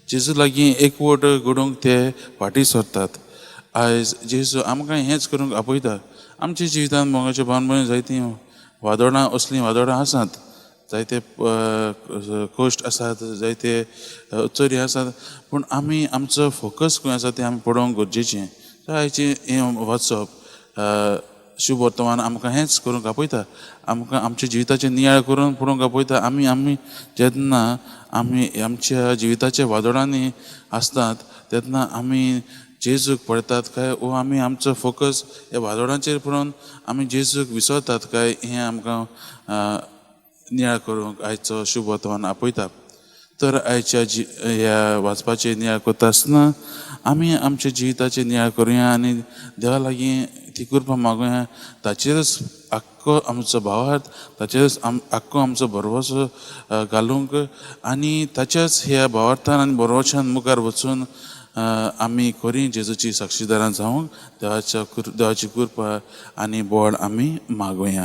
जेजू लागीं एकवट घडोवंक ते फाटीं सरतात. आयज जेजू आमकां हेंच करूंक आपयता. आमच्या जिवितांत मोगाच्या भानभयण जायतीं वादोळां असलीं वादोळां आसात, जायते कोश्ट आसात, जायते चोरी आसात, पूण आमी आमचो फोकस खंय आसा तें आमी पळोवंक गरजेचें. आयचें हें वॉट्सअप शुभ वर्तमान आमकां हेंच करूंक आपयता. आमकां आमच्या जिविताचें नियाळ करून पळोवंक आपयता. आमी जेन्ना आमी आमच्या जिविताच्या वादोळांनी आसतात तेन्ना आमी जेजूक पळयतात काय वो आमी आमचो फोकस ह्या वादोळांचेर पळोवन आमी जेजूक विसरतात काय, हें आमकां नियाळ करूंक आयचो शुभ वर्तमान आपयता. तर आयच्या ह्या वाचपाचें नियाळ करता आसतना आमी आमच्या जिविताचें नियाळ करुया आनी देवा लागीं ती कृपा मागुया. ताचेरच आख्खो आमचो भावार्थ, ताचेरच आख्खो आमचो भरवोसो घालूंक आनी ताच्याच ह्या भावार्थान आनी भरवोशान मुखार वचून आमी खरीं जेजूची साक्षीदारां जावंक देवाची कृपा आनी बोड आमी मागुया.